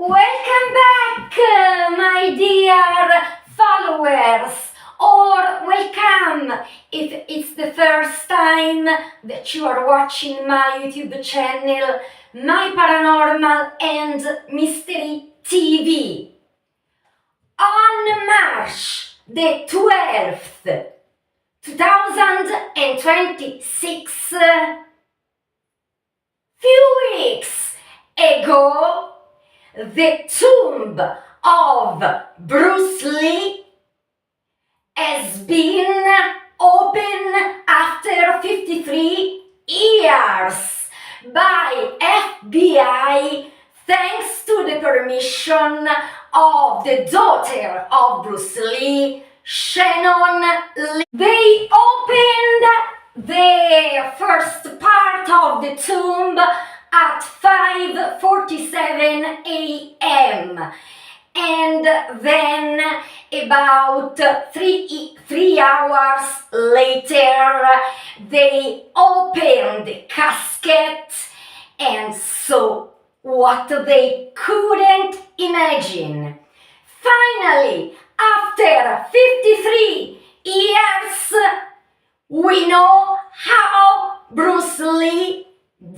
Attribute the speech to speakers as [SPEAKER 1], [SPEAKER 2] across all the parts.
[SPEAKER 1] Welcome back, my dear followers, or welcome if it's the first time that you are watching my YouTube channel, My Paranormal and Mystery TV. On March the 12th, 2026, few weeks ago, the tomb of Bruce Lee has been opened after 53 years by FBI thanks to the permission of the daughter of Bruce Lee, Shannon Lee. They opened the first part of the tomb at 5:47 a.m. and then about three hours later they opened the casket and saw what they couldn't imagine. Finally, after 53 years, we know how Bruce Lee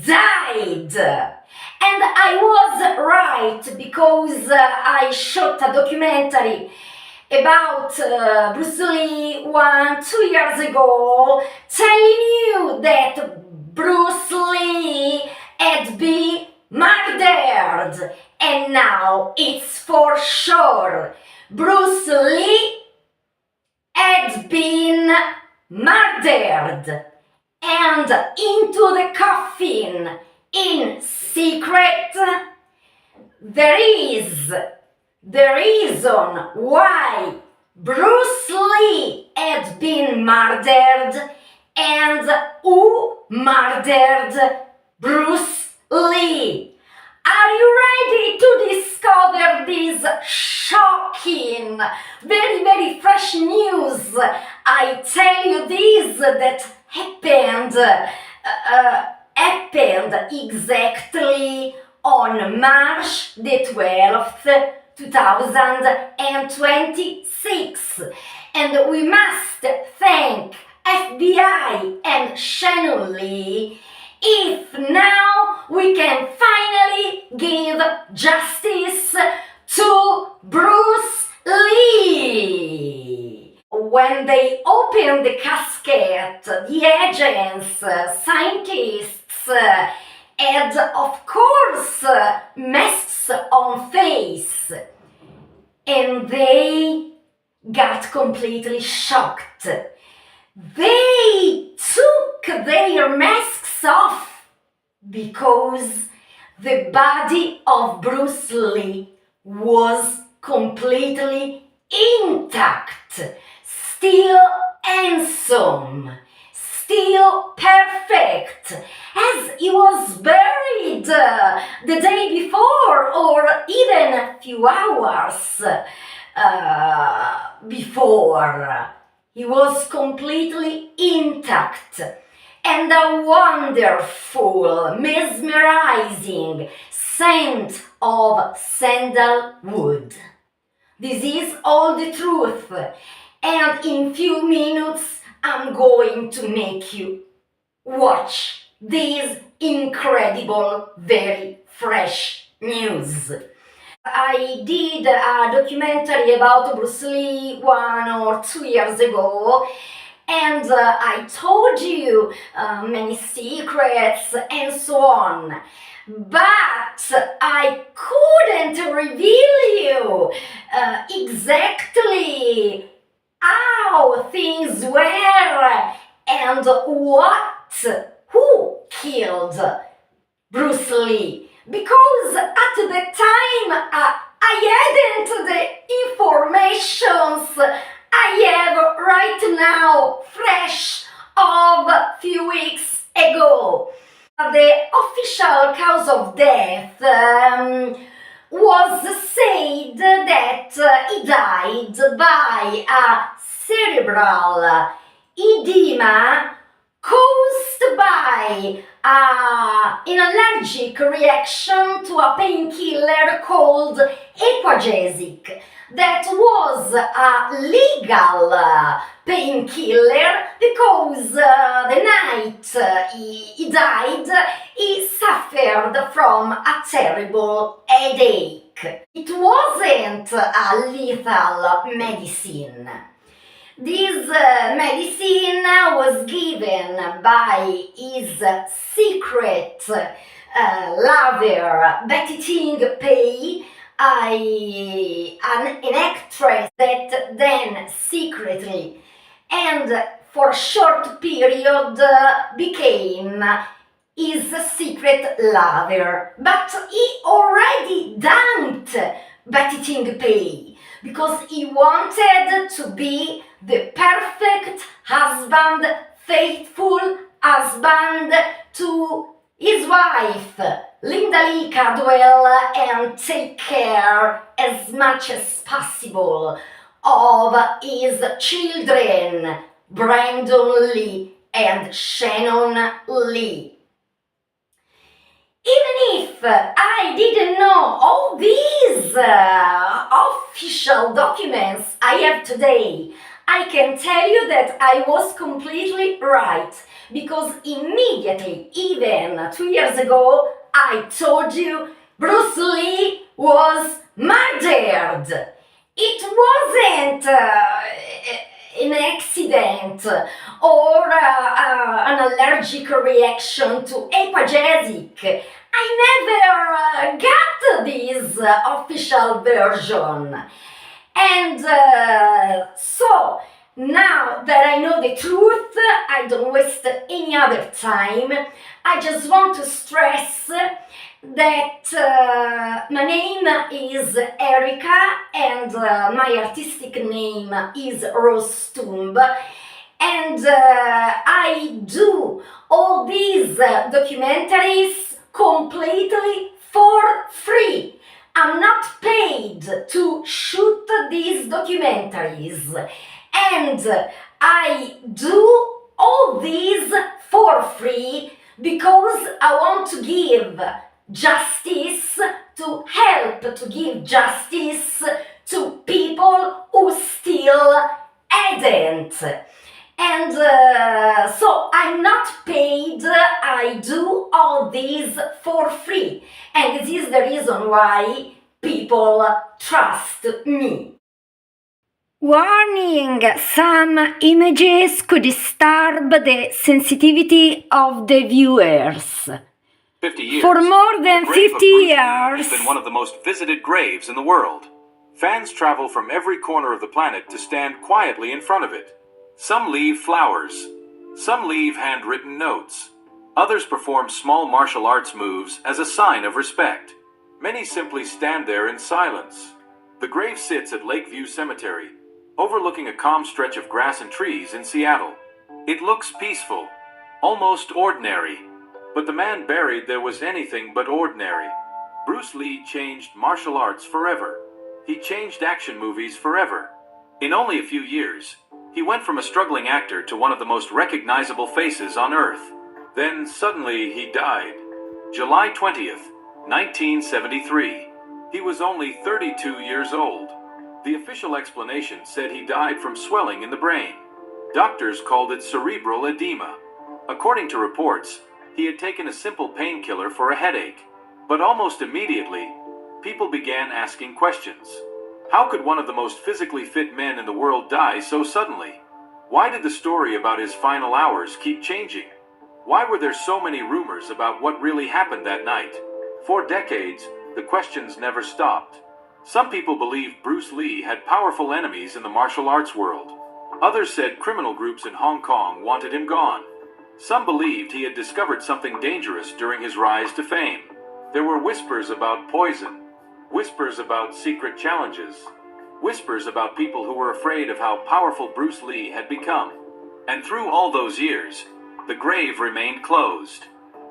[SPEAKER 1] died. And I was right because I shot a documentary about Bruce Lee 2 years ago, telling you that Bruce Lee had been murdered, and now it's for sure. Bruce Lee had been murdered and into the coffin in secret. There is the reason why Bruce Lee had been murdered and who murdered Bruce Lee. Are you ready to discover this shocking, very fresh news? I tell you this that happened exactly on March the 12th, 2026. And we must thank FBI and Shannon Lee if now we can finally give justice to Bruce Lee. When they opened the casket, the agents, scientists had, of course, masks on face, and they got completely shocked. They took their masks off because the body of Bruce Lee was completely intact, still handsome, still perfect, as he was buried the day before or even a few hours before. He was completely intact, and a wonderful, mesmerizing scent of sandalwood. This is all the truth, and in few minutes I'm going to make you watch this incredible, very fresh news. I did a documentary about Bruce Lee 1 or 2 years ago, and I told you many secrets and so on. But I couldn't reveal you exactly how things were and who killed Bruce Lee, because at the time I hadn't the informations I have right now, fresh of a few weeks ago. The official cause of death was said that he died by a cerebral edema caused by an allergic reaction to a painkiller called Aquagesic. That was a legal painkiller because the night he died, he suffered from a terrible headache. It wasn't a lethal medicine. This medicine was given by his secret lover, Betty Ting Pei, an actress that then secretly and for a short period became his secret lover. But he already dumped Betty Ting Pei because he wanted to be the perfect husband, faithful husband to his wife, Linda Lee Cadwell, and take care as much as possible of his children, Brandon Lee and Shannon Lee. Even if I didn't know all these official documents I have today, I can tell you that I was completely right, because immediately, even 2 years ago, I told you Bruce Lee was murdered. It wasn't an accident or an allergic reaction to Aquagesic. I never got this official version. And so, now that I know the truth, I don't waste any other time. I just want to stress that my name is Erika and my artistic name is Rose Tomb. And I do all these documentaries completely for free. I'm not paid to shoot these documentaries, and I do all these for free because I want to give justice, to help to give justice to people who still hadn't. And so I'm not paid, I do all these for free. And this is the reason why people trust me. Warning! Some images could disturb the sensitivity of the viewers.
[SPEAKER 2] 50 years.
[SPEAKER 1] For more than 50 years.
[SPEAKER 2] Has been one of the most visited graves in the world. Fans travel from every corner of the planet to stand quietly in front of it. Some leave flowers. Some leave handwritten notes. Others perform small martial arts moves as a sign of respect. Many simply stand there in silence. The grave sits at Lakeview Cemetery, overlooking a calm stretch of grass and trees in Seattle. It looks peaceful, almost ordinary. But the man buried there was anything but ordinary. Bruce Lee changed martial arts forever. He changed action movies forever. In only a few years, he went from a struggling actor to one of the most recognizable faces on Earth. Then suddenly he died. July 20th, 1973. He was only 32 years old. The official explanation said he died from swelling in the brain. Doctors called it cerebral edema. According to reports, he had taken a simple painkiller for a headache. But almost immediately, people began asking questions. How could one of the most physically fit men in the world die so suddenly? Why did the story about his final hours keep changing? Why were there so many rumors about what really happened that night? For decades, the questions never stopped. Some people believed Bruce Lee had powerful enemies in the martial arts world. Others said criminal groups in Hong Kong wanted him gone. Some believed he had discovered something dangerous during his rise to fame. There were whispers about poison, whispers about secret challenges, whispers about people who were afraid of how powerful Bruce Lee had become. And through all those years, the grave remained closed.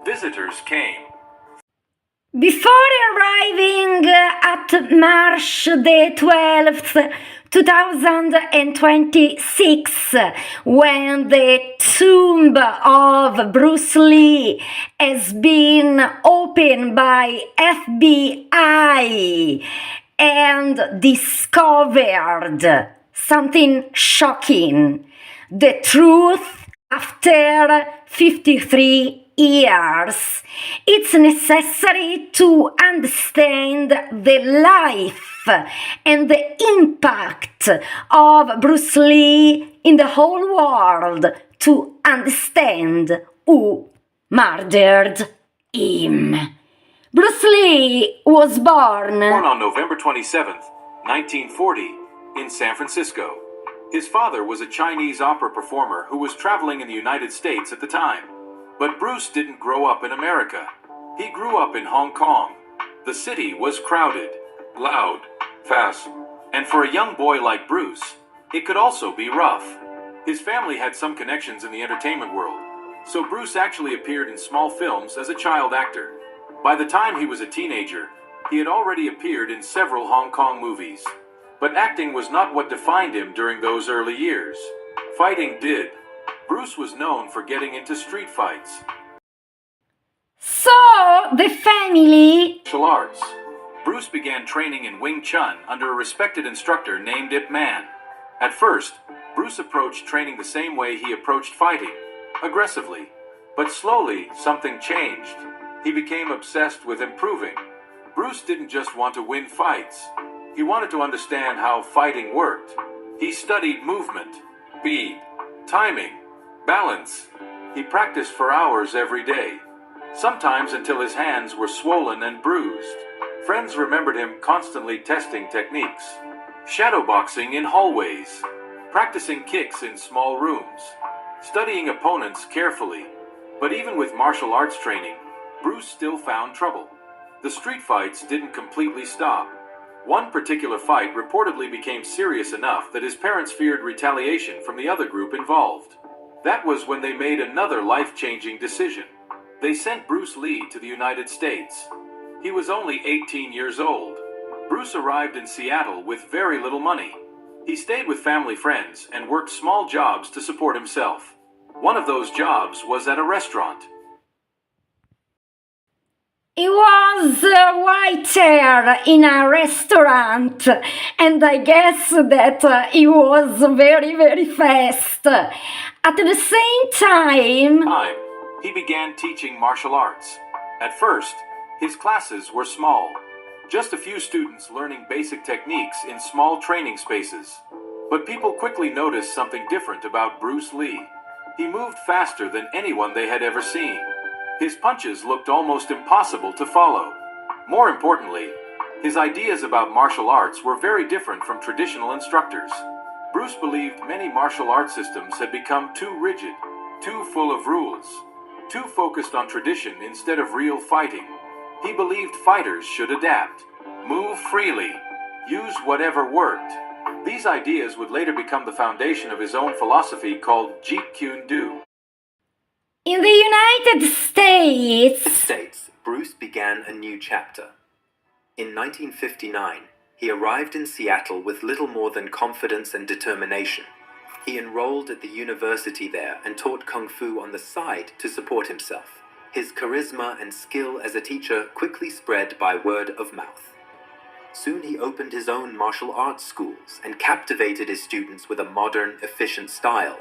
[SPEAKER 2] Visitors came.
[SPEAKER 1] Before arriving at March the 12th, 2026, when the tomb of Bruce Lee has been opened by FBI and discovered something shocking, the truth after 53 years. It's necessary to understand the life and the impact of Bruce Lee in the whole world to understand who murdered him. Bruce Lee was born
[SPEAKER 2] On November 27th, 1940, in San Francisco. His father was a Chinese opera performer who was traveling in the United States at the time. But Bruce didn't grow up in America. He grew up in Hong Kong. The city was crowded, loud, fast, and for a young boy like Bruce, it could also be rough. His family had some connections in the entertainment world, so Bruce actually appeared in small films as a child actor. By the time he was a teenager, he had already appeared in several Hong Kong movies. But acting was not what defined him during those early years. Fighting did. Bruce was known for getting into street fights.
[SPEAKER 1] So, the family
[SPEAKER 2] Martial arts. Bruce began training in Wing Chun under a respected instructor named Ip Man. At first, Bruce approached training the same way he approached fighting, aggressively. But slowly, something changed. He became obsessed with improving. Bruce didn't just want to win fights. He wanted to understand how fighting worked. He studied movement, speed, timing, balance. He practiced for hours every day, sometimes until his hands were swollen and bruised. Friends remembered him constantly testing techniques, shadowboxing in hallways, practicing kicks in small rooms, studying opponents carefully. But even with martial arts training, Bruce still found trouble. The street fights didn't completely stop. One particular fight reportedly became serious enough that his parents feared retaliation from the other group involved. That was when they made another life-changing decision. They sent Bruce Lee to the United States. He was only 18 years old. Bruce arrived in Seattle with very little money. He stayed with family friends and worked small jobs to support himself. One of those jobs was at a restaurant.
[SPEAKER 1] He was a waiter in a restaurant, and I guess that he was very, very fast. At the same time,
[SPEAKER 2] He began teaching martial arts. At first, his classes were small, just a few students learning basic techniques in small training spaces. But people quickly noticed something different about Bruce Lee. He moved faster than anyone they had ever seen. His punches looked almost impossible to follow. More importantly, his ideas about martial arts were very different from traditional instructors. Bruce believed many martial arts systems had become too rigid, too full of rules, too focused on tradition instead of real fighting. He believed fighters should adapt, move freely, use whatever worked. These ideas would later become the foundation of his own philosophy called Jeet Kune Do.
[SPEAKER 1] in the United States,
[SPEAKER 3] Bruce began a new chapter. In 1959, he arrived in Seattle with little more than confidence and determination. He enrolled at the university there and taught Kung Fu on the side to support himself. His charisma and skill as a teacher quickly spread by word of mouth. Soon he opened his own martial arts schools and captivated his students with a modern, efficient style.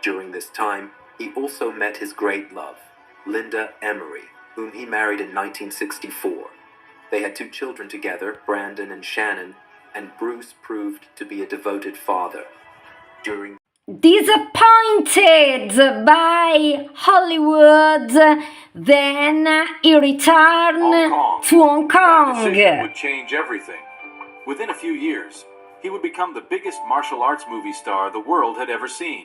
[SPEAKER 3] During this time, he also met his great love, Linda Emery, whom he married in 1964. They had 2 children together, Brandon and Shannon, and Bruce proved to be a devoted father. During
[SPEAKER 1] disappointed by Hollywood, then he returned to Hong
[SPEAKER 2] That decision
[SPEAKER 1] Kong.
[SPEAKER 2] would change everything. Within a few years, he would become the biggest martial arts movie star the world had ever seen.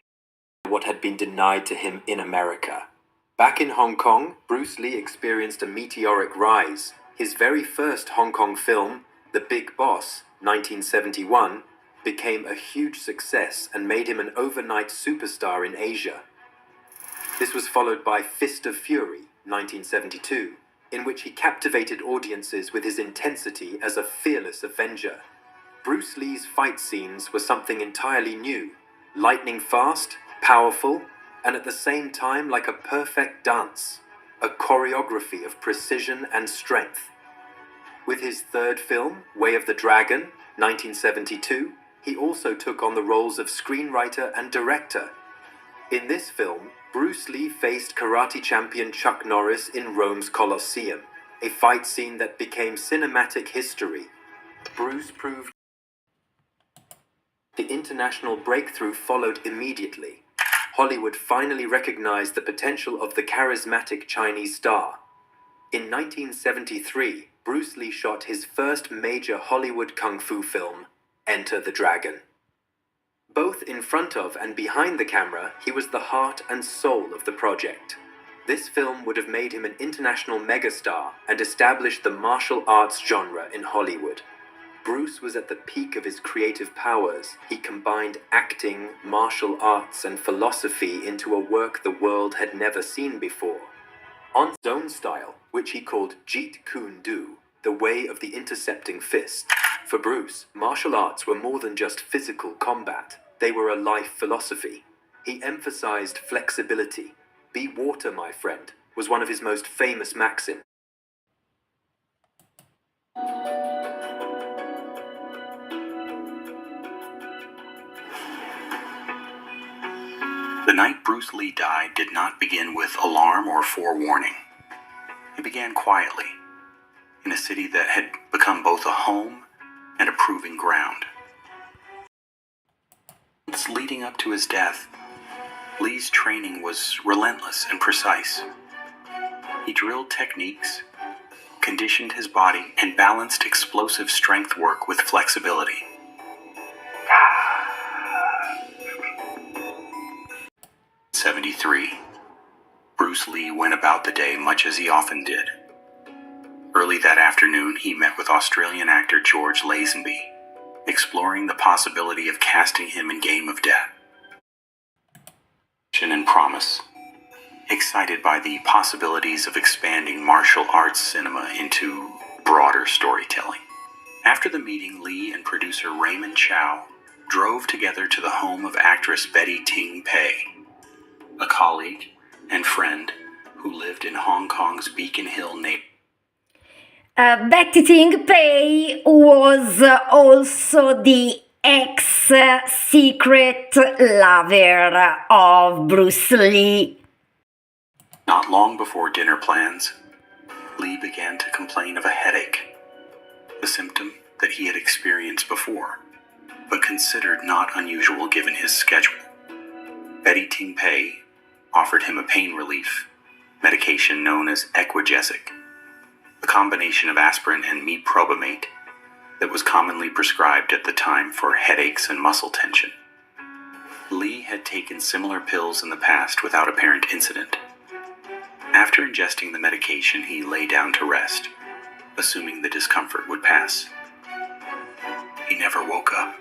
[SPEAKER 3] what had been denied to him in America. Back in Hong Kong, Bruce Lee experienced a meteoric rise. His very first Hong Kong film, The Big Boss, 1971, became a huge success and made him an overnight superstar in Asia. This was followed by Fist of Fury, 1972, in which he captivated audiences with his intensity as a fearless avenger. Bruce Lee's fight scenes were something entirely new, lightning fast, powerful, and at the same time like a perfect dance, a choreography of precision and strength. With his third film, Way of the Dragon, 1972, he also took on the roles of screenwriter and director. In this film, Bruce Lee faced karate champion Chuck Norris in Rome's Colosseum, a fight scene that became cinematic history. Bruce proved the international breakthrough followed immediately. Hollywood finally recognized the potential of the charismatic Chinese star. In 1973, Bruce Lee shot his first major Hollywood kung fu film, Enter the Dragon. Both in front of and behind the camera, he was the heart and soul of the project. This film would have made him an international megastar and established the martial arts genre in Hollywood. Bruce was at the peak of his creative powers. He combined acting, martial arts, and philosophy into a work the world had never seen before. On his own style, which he called Jeet Kune Do, the way of the intercepting fist. For Bruce, martial arts were more than just physical combat. They were a life philosophy. He emphasized flexibility. Be water, my friend, was one of his most famous maxims.
[SPEAKER 2] The night Bruce Lee died did not begin with alarm or forewarning. It began quietly, in a city that had become both a home and a proving ground. Leading up to his death, Lee's training was relentless and precise. He drilled techniques, conditioned his body, and balanced explosive strength work with flexibility. '73, Bruce Lee went about the day much as he often did. Early that afternoon, he met with Australian actor George Lazenby, exploring the possibility of casting him in Game of Death. And promise, excited by the possibilities of expanding martial arts cinema into broader storytelling. After the meeting, Lee and producer Raymond Chow drove together to the home of actress Betty Ting Pei, a colleague and friend who lived in Hong Kong's Beacon Hill neighborhood.
[SPEAKER 1] Betty Ting Pei was also the ex-secret lover of Bruce Lee.
[SPEAKER 2] Not long before dinner plans, Lee began to complain of a headache, a symptom that he had experienced before, but considered not unusual given his schedule. Betty Ting Pei offered him a pain relief medication known as Equagesic, a combination of aspirin and meprobamate that was commonly prescribed at the time for headaches and muscle tension. Lee had taken similar pills in the past without apparent incident. After ingesting the medication, he lay down to rest, assuming the discomfort would pass. He never woke up.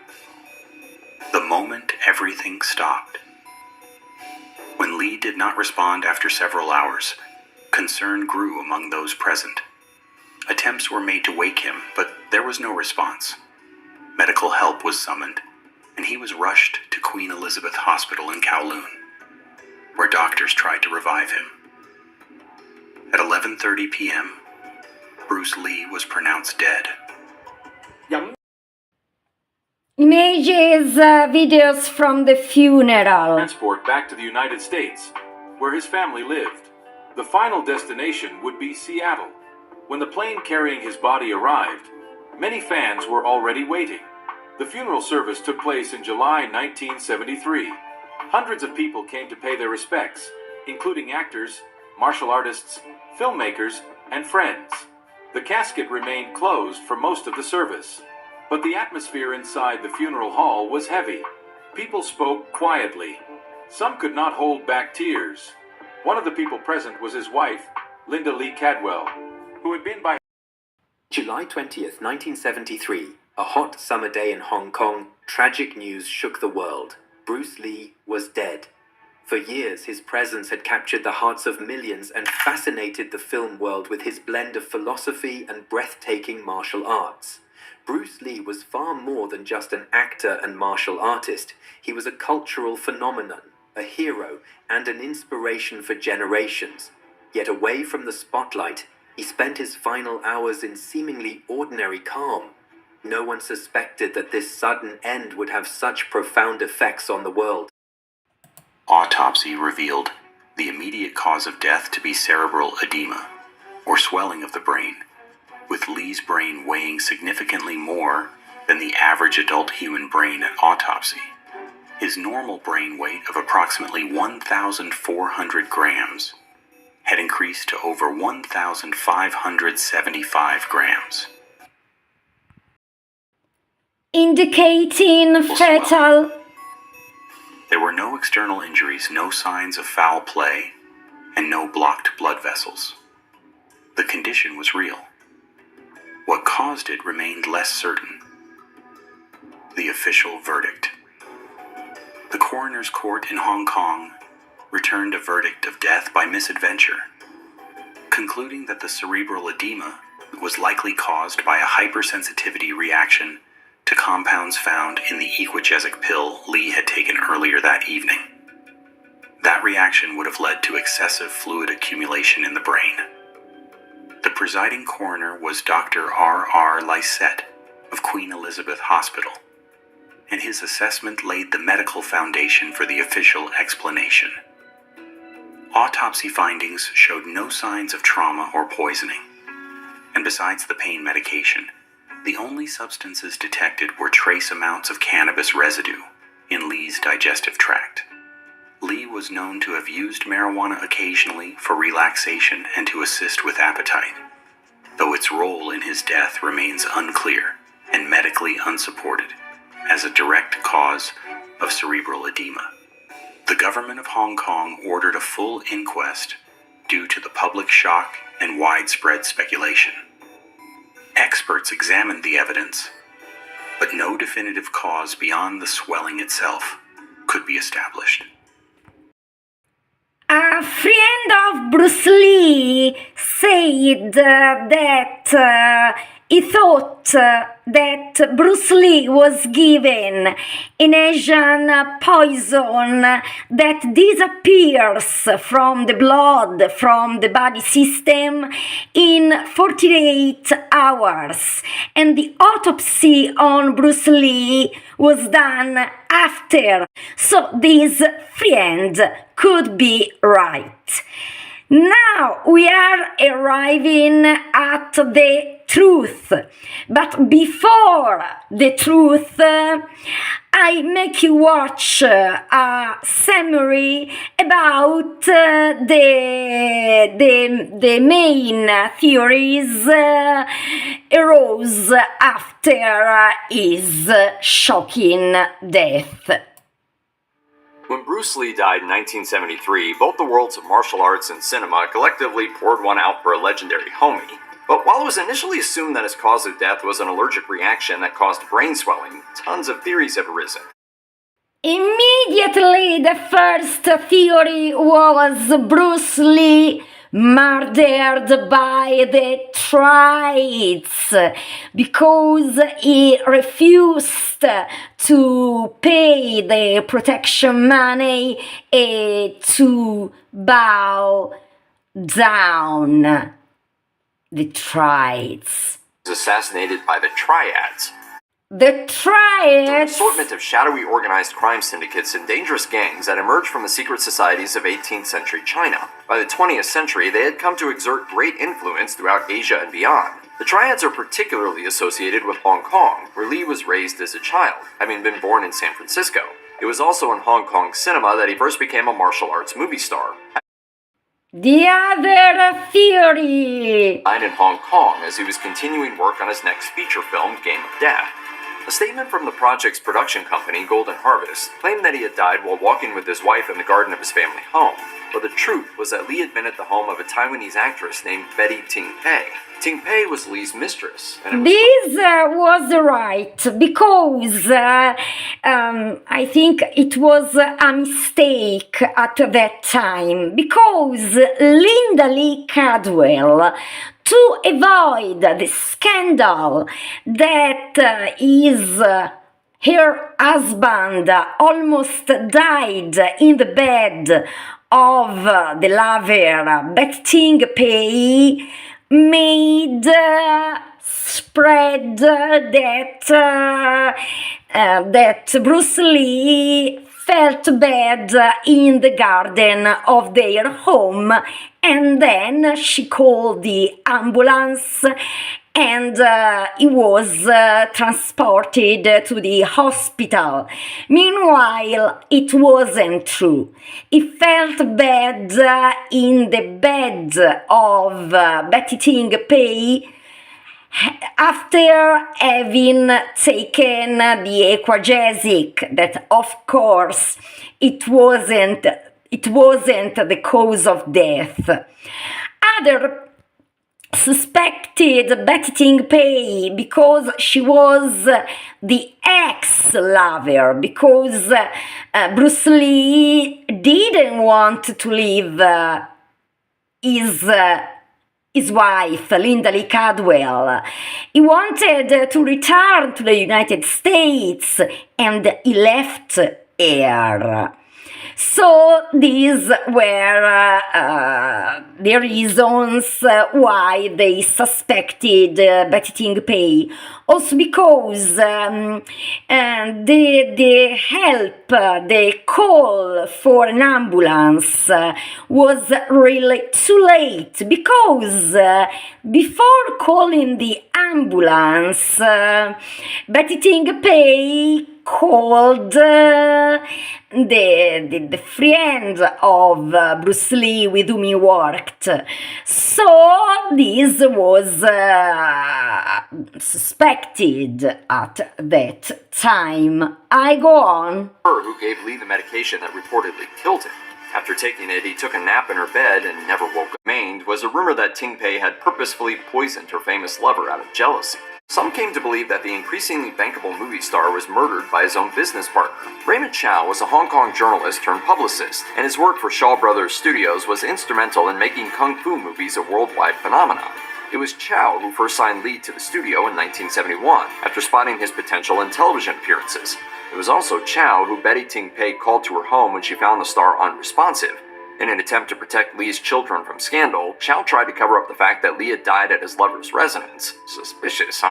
[SPEAKER 2] The moment everything stopped. When Lee did not respond after several hours, concern grew among those present. Attempts were made to wake him, but there was no response. Medical help was summoned, and he was rushed to Queen Elizabeth Hospital in Kowloon, where doctors tried to revive him. At 11:30 p.m., Bruce Lee was pronounced dead.
[SPEAKER 1] Images, videos from the funeral.
[SPEAKER 2] Transport back to the United States, where his family lived. The final destination would be Seattle. When the plane carrying his body arrived, many fans were already waiting. The funeral service took place in July 1973. Hundreds of people came to pay their respects, including actors, martial artists, filmmakers, and friends. The casket remained closed for most of the service, but the atmosphere inside the funeral hall was heavy. People spoke quietly. Some could not hold back tears. One of the people present was his wife, Linda Lee Cadwell, who had been by
[SPEAKER 3] July 20th, 1973, a hot summer day in Hong Kong, tragic news shook the world. Bruce Lee was dead. For years, his presence had captured the hearts of millions and fascinated the film world with his blend of philosophy and breathtaking martial arts. Bruce Lee was far more than just an actor and martial artist. He was a cultural phenomenon, a hero, and an inspiration for generations. Yet away from the spotlight, he spent his final hours in seemingly ordinary calm. No one suspected that this sudden end would have such profound effects on the world.
[SPEAKER 2] Autopsy revealed the immediate cause of death to be cerebral edema, or swelling of the brain, with Lee's brain weighing significantly more than the average adult human brain at autopsy. His normal brain weight of approximately 1,400 grams had increased to over 1,575 grams.
[SPEAKER 1] Indicating fetal.
[SPEAKER 2] There were no external injuries, no signs of foul play, and no blocked blood vessels. The condition was real. What caused it remained less certain. The official verdict. The coroner's court in Hong Kong returned a verdict of death by misadventure, concluding that the cerebral edema was likely caused by a hypersensitivity reaction to compounds found in the equagesic pill Lee had taken earlier that evening. That reaction would have led to excessive fluid accumulation in the brain. The presiding coroner was Dr. R.R. Lysette of Queen Elizabeth Hospital, and his assessment laid the medical foundation for the official explanation. Autopsy findings showed no signs of trauma or poisoning, and besides the pain medication, the only substances detected were trace amounts of cannabis residue in Lee's digestive tract. Lee was known to have used marijuana occasionally for relaxation and to assist with appetite, though its role in his death remains unclear and medically unsupported as a direct cause of cerebral edema. The government of Hong Kong ordered a full inquest due to the public shock and widespread speculation. Experts examined the evidence, but no definitive cause beyond the swelling itself could be established.
[SPEAKER 1] A friend of Bruce Lee said that he thought that Bruce Lee was given an Asian poison that disappears from the blood, from the body system in 48 hours. And the autopsy on Bruce Lee was done after. So this friend could be right. Now we are arriving at the truth, but before the truth, I make you watch a summary about the main theories arose after his shocking death.
[SPEAKER 4] When Bruce Lee died in 1973, both the worlds of martial arts and cinema collectively poured one out for a legendary homie. But while it was initially assumed that his cause of death was an allergic reaction that caused brain swelling, tons of theories have arisen.
[SPEAKER 1] Immediately, the first theory was Bruce Lee murdered by the Triads because he refused to pay the protection money to bow down. The Triads.
[SPEAKER 4] He was assassinated by the Triads.
[SPEAKER 1] The Triads.
[SPEAKER 4] An assortment of shadowy organized crime syndicates and dangerous gangs that emerged from the secret societies of 18th century China. By the 20th century, they had come to exert great influence throughout Asia and beyond. The Triads are particularly associated with Hong Kong, where Lee was raised as a child, having been born in San Francisco. It was also in Hong Kong cinema that he first became a martial arts movie star.
[SPEAKER 1] The other theory.
[SPEAKER 4] Died in Hong Kong as he was continuing work on his next feature film, Game of Death. A statement from the project's production company, Golden Harvest, claimed that he had died while walking with his wife in the garden of his family home. But the truth was that Lee had been at the home of a Taiwanese actress named Betty Ting Pei. Ting Pei was Lee's mistress. And
[SPEAKER 1] this was right, because I think it was a mistake at that time, because Linda Lee Cadwell to avoid the scandal that her husband almost died in the bed of the lover, Betting Pay, made spread that Bruce Lee felt bad in the garden of their home, and then she called the ambulance, and he was transported to the hospital. Meanwhile, it wasn't true. He felt bad in the bed of Betty Ting Pei after having taken the Aquagesic. That, of course, it wasn't the cause of death. Other suspected Betty Ting Pei because she was the ex-lover, because Bruce Lee didn't want to leave his wife, Linda Lee Cadwell. He wanted to return to the United States, and he left her. So these were the reasons why they suspected Betty Ting Pei. Also because the call for an ambulance was really too late, because before calling the ambulance, Betty Ting Pei called the friend of Bruce Lee with whom he worked. So this was suspected at that time. I go on.
[SPEAKER 4] Who gave Lee the medication that reportedly killed him. After taking it, he took a nap in her bed and never woke up. Remained was a rumor that Ting Pei had purposefully poisoned her famous lover out of jealousy. Some came to believe that the increasingly bankable movie star was murdered by his own business partner. Raymond Chow was a Hong Kong journalist turned publicist, and his work for Shaw Brothers Studios was instrumental in making kung fu movies a worldwide phenomenon. It was Chow who first signed Lee to the studio in 1971, after spotting his potential in television appearances. It was also Chow who Betty Ting Pei called to her home when she found the star unresponsive. In an attempt to protect Lee's children from scandal, Chow tried to cover up the fact that Lee had died at his lover's residence. Suspicious, huh?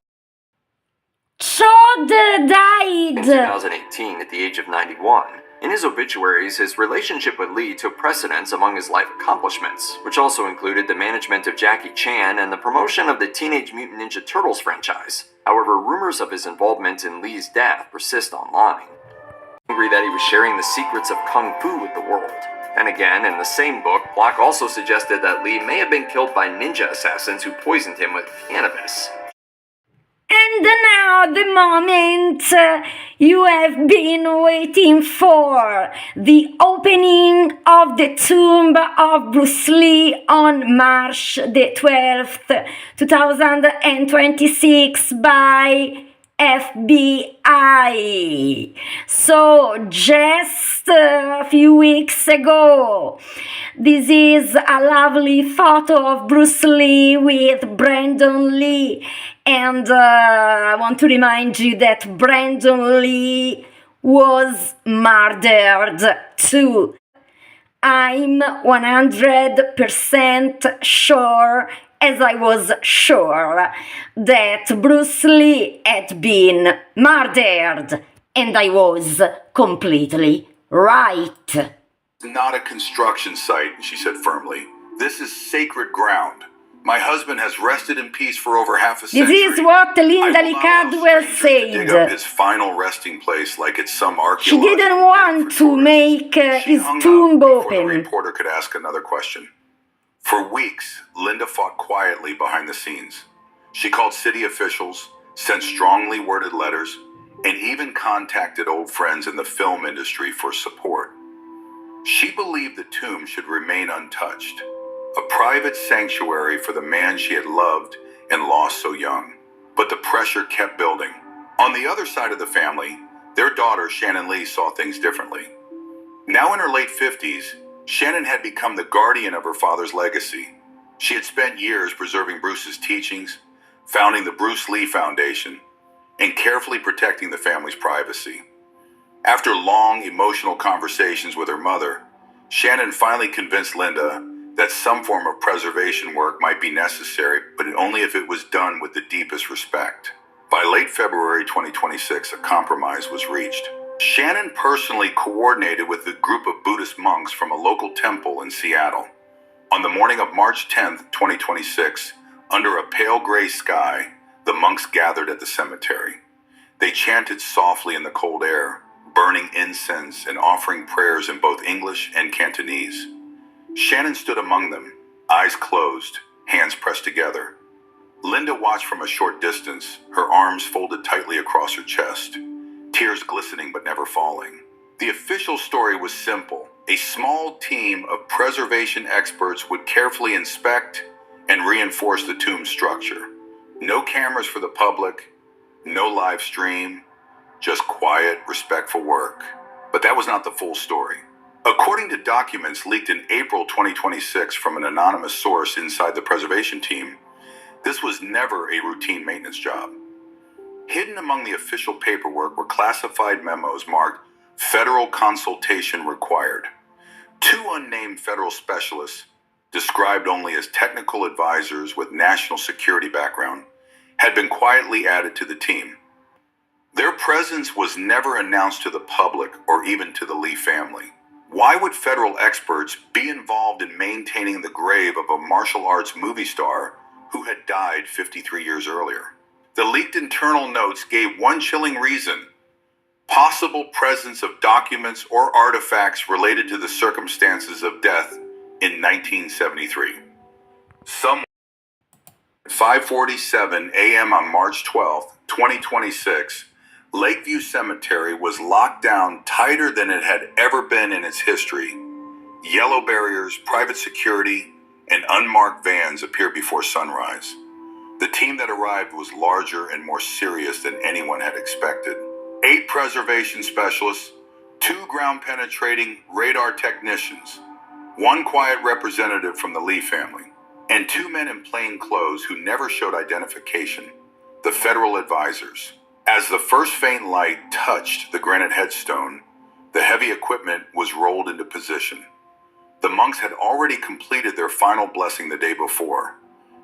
[SPEAKER 1] Chod died
[SPEAKER 4] In 2018, at the age of 91. In his obituaries, his relationship with Lee took precedence among his life accomplishments, which also included the management of Jackie Chan and the promotion of the Teenage Mutant Ninja Turtles franchise. However, rumors of his involvement in Lee's death persist online. Angry that he was sharing the secrets of Kung Fu with the world. And again, in the same book, Block also suggested that Lee may have been killed by ninja assassins who poisoned him with cannabis.
[SPEAKER 1] And now the moment you have been waiting for, the opening of the tomb of Bruce Lee on March the 12th, 2026 by FBI. So just a few weeks ago, this is a lovely photo of Bruce Lee with Brandon Lee, and I want to remind you that Brandon Lee was murdered too. I'm 100% sure, as I was sure, that Bruce Lee had been murdered, and I was completely right.
[SPEAKER 5] Not a construction site, she said firmly. This is sacred ground. My husband has rested in peace for over half a century.
[SPEAKER 1] This is what Linda Lee Cadwell
[SPEAKER 5] Dig up
[SPEAKER 1] said.
[SPEAKER 5] his final resting place like it's some
[SPEAKER 1] She
[SPEAKER 5] archaeological
[SPEAKER 1] didn't want to make his tomb
[SPEAKER 5] before the
[SPEAKER 1] open.
[SPEAKER 5] reporter could ask another question. For weeks, Linda fought quietly behind the scenes. She called city officials, sent strongly worded letters, and even contacted old friends in the film industry for support. She believed the tomb should remain untouched, a private sanctuary for the man she had loved and lost so young. But the pressure kept building. On the other side of the family, their daughter, Shannon Lee, saw things differently. Now in her late 50s, Shannon had become the guardian of her father's legacy. She had spent years preserving Bruce's teachings, founding the Bruce Lee Foundation, and carefully protecting the family's privacy. After long, emotional conversations with her mother, Shannon finally convinced Linda that some form of preservation work might be necessary, but only if it was done with the deepest respect. By late February 2026, a compromise was reached. Shannon personally coordinated with a group of Buddhist monks from a local temple in Seattle. On the morning of March 10th, 2026, under a pale gray sky, the monks gathered at the cemetery. They chanted softly in the cold air, burning incense and offering prayers in both English and Cantonese. Shannon stood among them, eyes closed, hands pressed together. Linda watched from a short distance, her arms folded tightly across her chest, tears glistening but never falling. The official story was simple. A small team of preservation experts would carefully inspect and reinforce the tomb structure. No cameras for the public, no live stream, just quiet, respectful work. But that was not the full story. According to documents leaked in April 2026 from an anonymous source inside the preservation team, this was never a routine maintenance job. Hidden among the official paperwork were classified memos marked "Federal Consultation Required." Two unnamed federal specialists, described only as technical advisors with national security background, had been quietly added to the team. Their presence was never announced to the public or even to the Lee family. Why would federal experts be involved in maintaining the grave of a martial arts movie star who had died 53 years earlier? The leaked internal notes gave one chilling reason: possible presence of documents or artifacts related to the circumstances of death in 1973. Some 5:47 a.m. on March 12, 2026, Lakeview Cemetery was locked down tighter than it had ever been in its history. Yellow barriers, private security, and unmarked vans appeared before sunrise. The team that arrived was larger and more serious than anyone had expected. 8 preservation specialists, 2 ground-penetrating radar technicians, 1 quiet representative from the Lee family, and 2 men in plain clothes who never showed identification, the federal advisors. As the first faint light touched the granite headstone, the heavy equipment was rolled into position. The monks had already completed their final blessing the day before.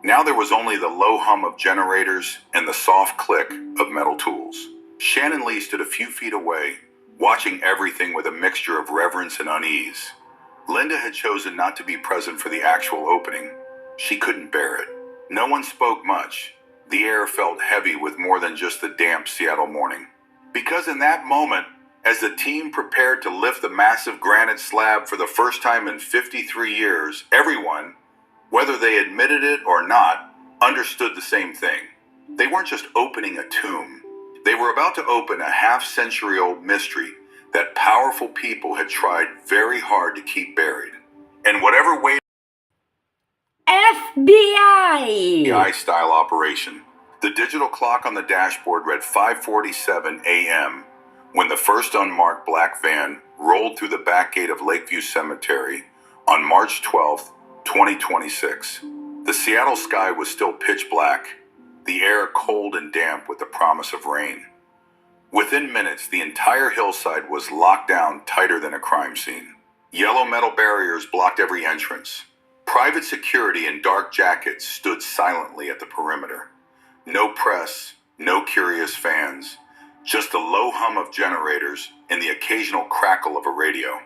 [SPEAKER 5] Now there was only the low hum of generators and the soft click of metal tools. Shannon Lee stood a few feet away, watching everything with a mixture of reverence and unease. Linda had chosen not to be present for the actual opening. She couldn't bear it. No one spoke much. The air felt heavy with more than just the damp Seattle morning. Because in that moment, as the team prepared to lift the massive granite slab for the first time in 53 years, everyone, whether they admitted it or not, understood the same thing. They weren't just opening a tomb. They were about to open a half-century-old mystery that powerful people had tried very hard to keep buried. And whatever way
[SPEAKER 1] FBI!
[SPEAKER 5] style operation, the digital clock on the dashboard read 5:47 a.m. when the first unmarked black van rolled through the back gate of Lakeview Cemetery on March 12, 2026. The Seattle sky was still pitch black, the air cold and damp with the promise of rain. Within minutes, the entire hillside was locked down tighter than a crime scene. Yellow metal barriers blocked every entrance. Private security in dark jackets stood silently at the perimeter. No press, no curious fans, just the low hum of generators and the occasional crackle of a radio.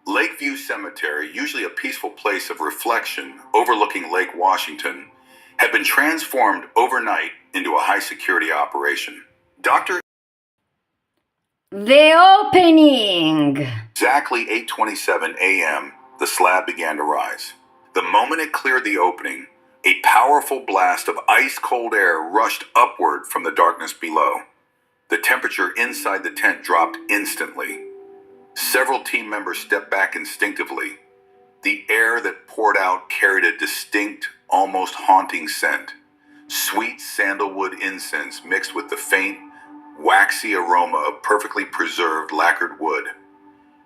[SPEAKER 5] Lakeview Cemetery, usually a peaceful place of reflection overlooking Lake Washington, had been transformed overnight into a high-security operation.
[SPEAKER 1] The opening!
[SPEAKER 5] Exactly 8:27 a.m., the slab began to rise. The moment it cleared the opening, a powerful blast of ice-cold air rushed upward from the darkness below. The temperature inside the tent dropped instantly. Several team members stepped back instinctively. The air that poured out carried a distinct, almost haunting scent. Sweet sandalwood incense mixed with the faint, waxy aroma of perfectly preserved lacquered wood.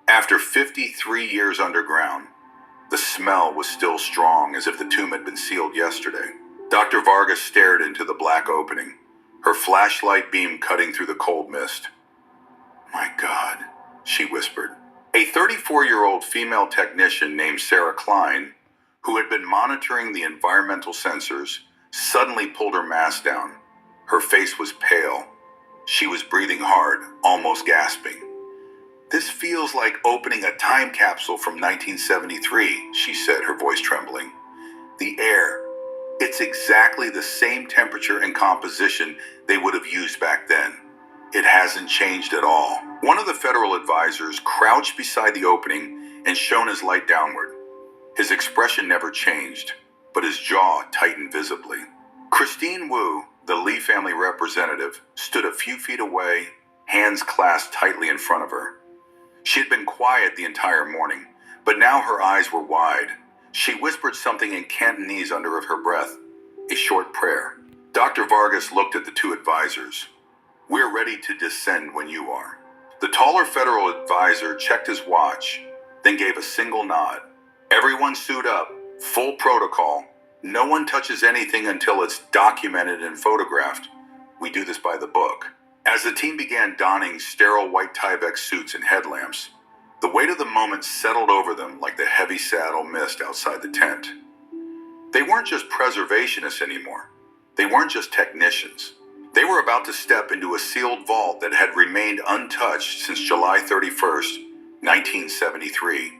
[SPEAKER 5] After 53 years underground, The smell was still strong, as if the tomb had been sealed yesterday. Dr. Vargas stared into the black opening, her flashlight beam cutting through the cold mist. "My God," she whispered. A 34-year-old female technician named Sarah Klein, who had been monitoring the environmental sensors, suddenly pulled her mask down. Her face was pale. She was breathing hard, almost gasping. "This feels like opening a time capsule from 1973, she said, her voice trembling. "The air, it's exactly the same temperature and composition they would have used back then. It hasn't changed at all." One of the federal advisors crouched beside the opening and shone his light downward. His expression never changed, but his jaw tightened visibly. Christine Wu, the Lee family representative, stood a few feet away, hands clasped tightly in front of her. She had been quiet the entire morning, but now her eyes were wide. She whispered something in Cantonese under her breath, a short prayer. Dr. Vargas looked at the two advisors. "We're ready to descend when you are." The taller federal advisor checked his watch, then gave a single nod. "Everyone suit up, full protocol. No one touches anything until it's documented and photographed. We do this by the book." As the team began donning sterile white Tyvek suits and headlamps, the weight of the moment settled over them like the heavy saddle mist outside the tent. They weren't just preservationists anymore. They weren't just technicians. They were about to step into a sealed vault that had remained untouched since July 31st, 1973,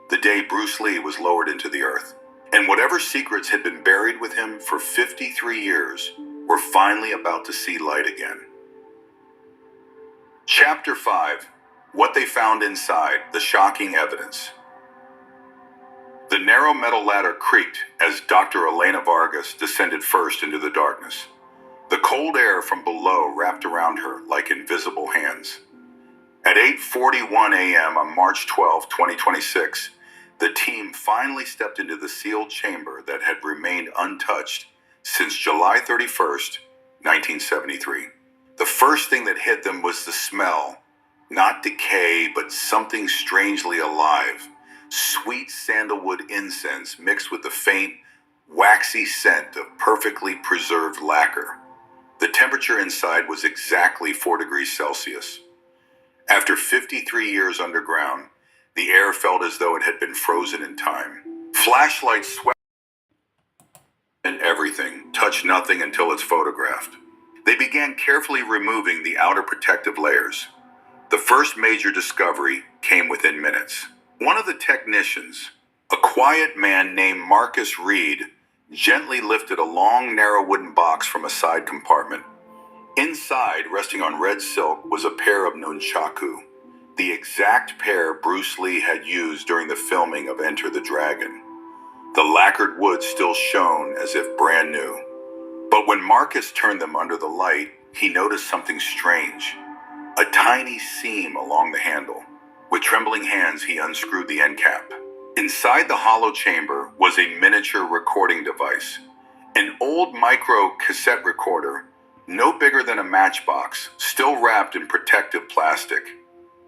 [SPEAKER 5] the day Bruce Lee was lowered into the earth. And whatever secrets had been buried with him for 53 years were finally about to see light again. Chapter 5. What they found inside, the shocking evidence. The narrow metal ladder creaked as Dr. Elena Vargas descended first into the darkness. The cold air from below wrapped around her like invisible hands. At 8:41 a.m. on March 12, 2026, the team finally stepped into the sealed chamber that had remained untouched since July 31st, 1973. The first thing that hit them was the smell, not decay, but something strangely alive. Sweet sandalwood incense mixed with the faint, waxy scent of perfectly preserved lacquer. The temperature inside was exactly 4 degrees Celsius. After 53 years underground, the air felt as though it had been frozen in time. Flashlights swept and everything, touched nothing until it's photographed. They began carefully removing the outer protective layers. The first major discovery came within minutes. One of the technicians, a quiet man named Marcus Reed, gently lifted a long, narrow wooden box from a side compartment. Inside, resting on red silk, was a pair of nunchaku, the exact pair Bruce Lee had used during the filming of Enter the Dragon. The lacquered wood still shone as if brand new. But when Marcus turned them under the light, he noticed something strange. A tiny seam along the handle. With trembling hands, he unscrewed the end cap. Inside the hollow chamber was a miniature recording device. An old micro cassette recorder, no bigger than a matchbox, still wrapped in protective plastic.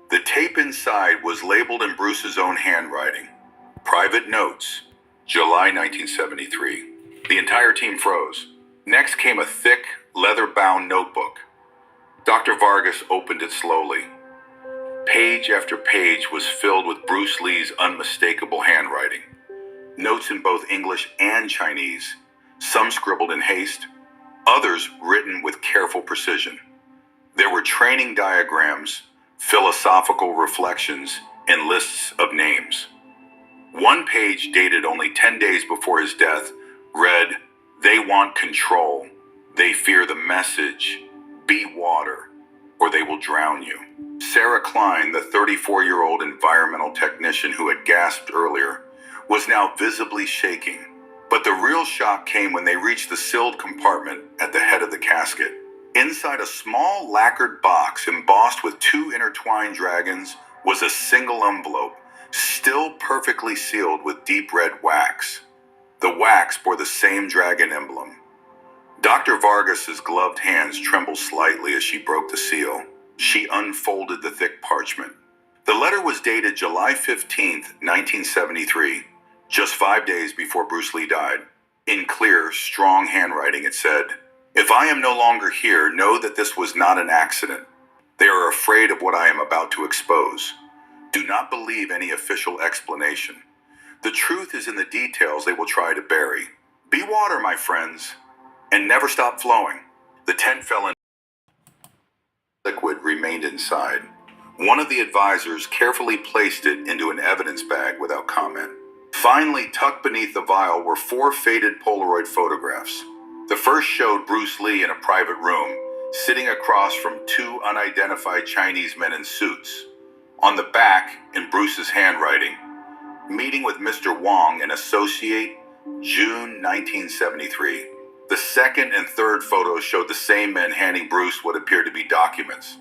[SPEAKER 5] The tape inside was labeled in Bruce's own handwriting. Private notes, July 1973. The entire team froze. Next came a thick, leather-bound notebook. Dr. Vargas opened it slowly. Page after page was filled with Bruce Lee's unmistakable handwriting. Notes in both English and Chinese, some scribbled in haste, others written with careful precision. There were training diagrams, philosophical reflections, and lists of names. One page, dated only 10 days before his death, read, "They want control. They fear the message. Be water, or they will drown you." Sarah Klein, the 34-year-old environmental technician who had gasped earlier, was now visibly shaking. But the real shock came when they reached the sealed compartment at the head of the casket. Inside a small lacquered box embossed with 2 intertwined dragons was a single envelope, still perfectly sealed with deep red wax. The wax bore the same dragon emblem. Dr. Vargas's gloved hands trembled slightly as she broke the seal. She unfolded the thick parchment. The letter was dated July 15th, 1973, Just 5 days before Bruce Lee died, in clear, strong handwriting, it said, "If I am no longer here, know that this was not an accident. They are afraid of what I am about to expose. Do not believe any official explanation. The truth is in the details they will try to bury. Be water, my friends, and never stop flowing." The tent fell in. Liquid remained inside. One of the advisors carefully placed it into an evidence bag without comment. Finally, tucked beneath the vial were 4 faded Polaroid photographs. The first showed Bruce Lee in a private room, sitting across from 2 unidentified Chinese men in suits. On the back, in Bruce's handwriting, "Meeting with Mr. Wong, an associate, June 1973. The second and third photos showed the same men handing Bruce what appeared to be documents.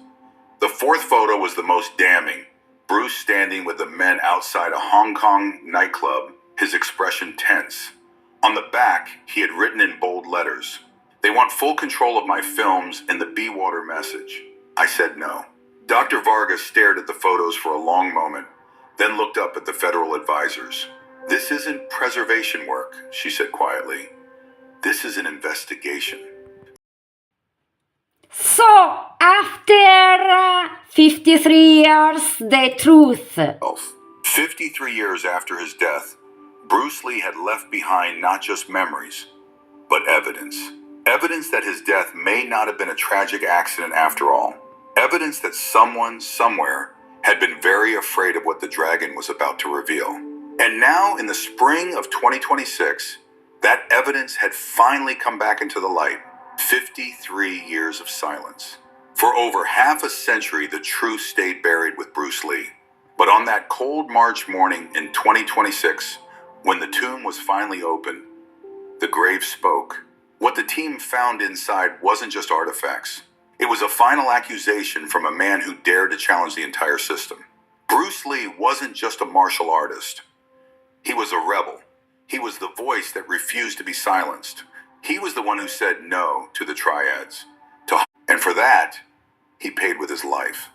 [SPEAKER 5] The fourth photo was the most damning. Bruce standing with the men outside a Hong Kong nightclub, his expression tense. On the back, he had written in bold letters, "They want full control of my films and the Be Water message." I said no. Dr. Vargas stared at the photos for a long moment, then looked up at the federal advisors. "This isn't preservation work," she said quietly. "This is an investigation."
[SPEAKER 1] So, after 53 years, the truth.
[SPEAKER 5] 53 years after his death, Bruce Lee had left behind not just memories, but evidence. Evidence that his death may not have been a tragic accident after all. Evidence that someone, somewhere, had been very afraid of what the dragon was about to reveal. And now, in the spring of 2026, that evidence had finally come back into the light. 53 years of silence. For over half a century, the truth stayed buried with Bruce Lee. But on that cold March morning in 2026, when the tomb was finally open, the grave spoke. What the team found inside wasn't just artifacts. It was a final accusation from a man who dared to challenge the entire system. Bruce Lee wasn't just a martial artist. He was a rebel. He was the voice that refused to be silenced. He was the one who said no to the triads. And for that, he paid with his life.